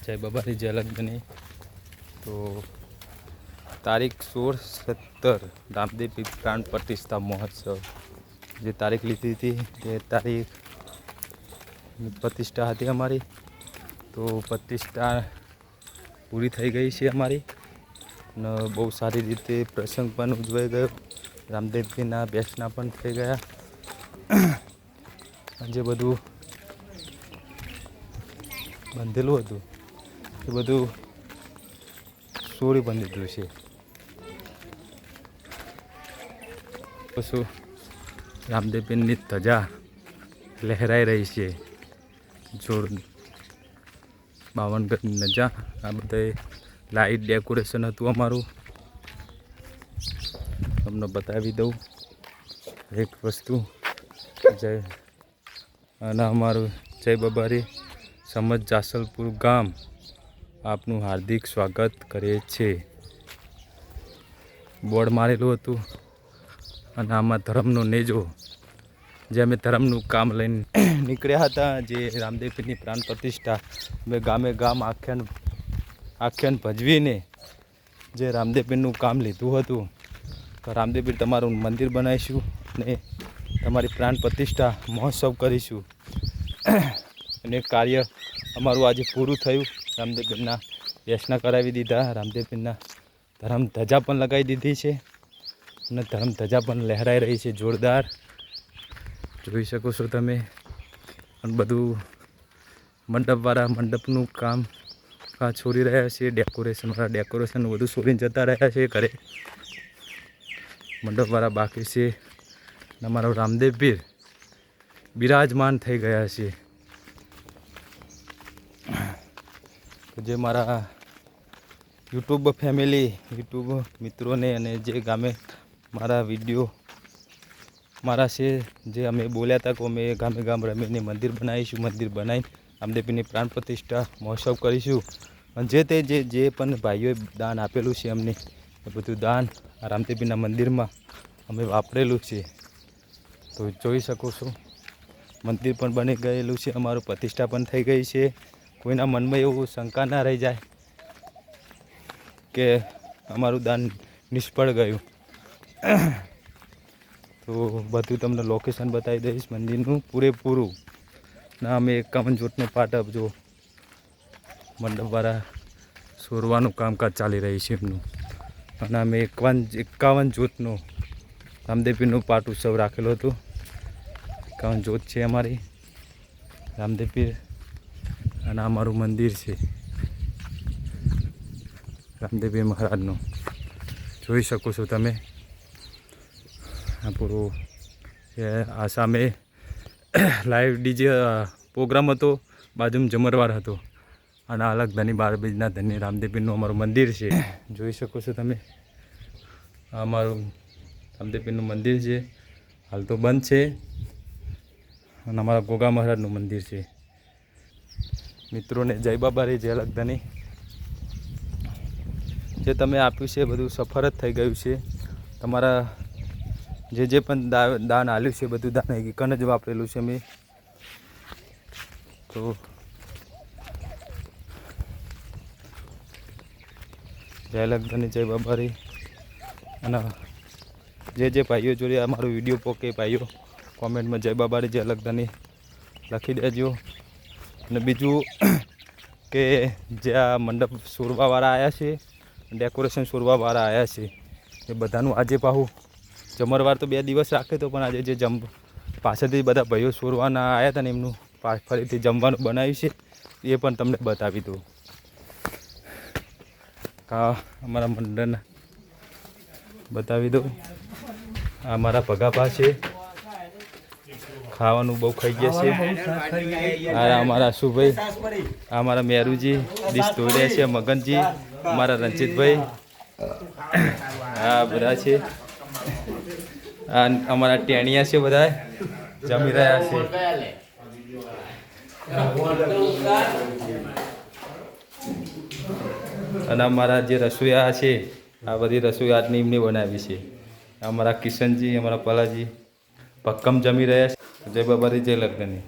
જય બાબાની જય લગ્નની તો તારીખ 16-17 રામદેવ પીર પ્રાણ પ્રતિષ્ઠા મહોત્સવ જે તારીખ લીધી હતી તે તારીખ પ્રતિષ્ઠા હતી અમારી। તો પ્રતિષ્ઠા પૂરી થઈ ગઈ છે અમારી અને બહુ સારી રીતે પ્રસંગ પણ ઉજવાઈ ગયો। રામદેવ પીરના બેસના પણ થઈ ગયા। જે બધું બંધેલું હતું એ બધું સોરી બંધી દીધું છે। પછી રામદેવ પીરની ધજા લહેરાઈ રહી છે। જોર 52 ગજની ધજા। આ બધા લાઇટ ડેકોરેશન હતું અમારું, તમને બતાવી દઉં એક વસ્તુ। જય અને અમારું જય બાબારી સમજ જાસલપુર ગામ આપનું હાર્દિક સ્વાગત કરે છે બોર્ડ મારેલું હતું। અને આમાં ધર્મનો નેજો જે અમે ધર્મનું કામ લઈને નીકળ્યા હતા। જે રામદેવ પીરની પ્રાણ પ્રતિષ્ઠા અમે ગામે ગામ આખ્યાન ભજવીને જે રામદેવ પીરનું કામ લીધું હતું। તો રામદેવ પીર તમારું મંદિર બનાવીશું અને તમારી પ્રાણ પ્રતિષ્ઠા મહોત્સવ કરીશું। અને કાર્ય અમારું આજે પૂરું થયું। રામદેવ પીરના દર્શન કરાવી દીધા। રામદેવ પીરના ધર્મ ધજા પણ લગાવી દીધી છે અને ધર્મ ધજા પણ લહેરાઈ રહી છે જોરદાર, જોઈ શકો છો તમે। અને બધું મંડપવાળા મંડપનું કામ છોડી રહ્યા છે, ડેકોરેશનવાળા ડેકોરેશન બધું છોડીને જતા રહ્યા છે ઘરે। મંડપવાળા બાકી છે। અમારો રામદેવ પીર બિરાજમાન થઈ ગયા છે। જે મારા યુટ્યુબ ફેમિલી, યુટ્યુબ મિત્રોને અને જે ગામે મારા વિડીયો મારા છે, જે અમે બોલ્યા હતા કે અમે ગામે ગામ રમીને મંદિર બનાવીશું, મંદિર બનાવી રામદેવ પીરની પ્રાણ પ્રતિષ્ઠા મહોત્સવ કરીશું। અને જે પણ ભાઈઓએ દાન આપેલું છે અમને એ બધું દાન આ રામદેવ પીરના મંદિરમાં અમે વાપરેલું છે। તો જોઈ શકો છો મંદિર પણ બની ગયેલું છે, અમારું પ્રતિષ્ઠા પણ થઈ ગઈ છે। કોઈના મનમાં એવું શંકા ના રહી જાય કે અમારું દાન નિષ્ફળ ગયું। તો બધું તમને લોકેશન બતાવી દઈશ મંદિરનું પૂરેપૂરું। ના અમે 51 જોટનો પાટ આપજો મંડપવાળા સોરવાનું કામકાજ ચાલી રહી છે એમનું। અને અમે 51 જોતનો રામદેવ પીરનો પાટ ઉત્સવ રાખેલો હતો। 51 જોત છે અમારી રામદેવ પીર અને અમારું મંદિર છે રામદેવ પીર મહારાજનું, જોઈ શકો છો તમે। આ પૂરું આ સામે લાઈવ ડીજે પ્રોગ્રામ હતો, બાજુમાં જમરવાર હતો અને અલગ ધની 12 બીજના ધની રામદેવ પીરનું અમારું મંદિર છે, જોઈ શકો છો તમે। આ અમારું રામદેવ પીરનું મંદિર છે, હાલ તો બંધ છે અને અમારા ગોગા મહારાજનું મંદિર છે। મિત્રોને જય બાબારી જય લગધની। જે તમે આપ્યું છે બધું સફળ જ થઈ ગયું છે। તમારા જે પણ દાન આલ્યું છે બધું દાન એકન જ વાપરેલું છે અમે। તો જય લગધની જય બાબારી। અને જે ભાઈઓ જોડે અમારો વિડીયો પોકે ભાઈઓ કોમેન્ટમાં જય બાબારી જય લગધની લખી દેજો। અને બીજું કે જે આ મંડપ સોરવાવાળા આવ્યા છે, ડેકોરેશન સોરવાવાળા આવ્યા છે, એ બધાનું આજે પાછું જમરવાર તો 2 દિવસ રાખે તો પણ આજે જે પાછળથી બધા ભાઈઓ સોરવાના આવ્યા હતા ને એમનું ફરીથી જમવાનું બનાવ્યું છે એ પણ તમને બતાવી દઉં। હા અમારા મંડળના બતાવી દઉં। આ મારા ભગાભા છે, ખાવાનું બહુ ખાઈ ગયા છે। આ અમારા સુભાઈ, આ અમારા મેરુજી ડીશ ધોઈ રહ્યા છે, મગનજી, અમારા રણજીતભાઈ, આ બધા છે। આ અમારા ટેણિયા છે, બધા જમી રહ્યા છે। અને અમારા જે રસોઈયા છે આ બધી રસોઈ આજની એમને બનાવી છે। અમારા કિશનજી, અમારા પલાજી ભક્કમ જમી રહ્યા છે। જય બાબારી જય લગધની।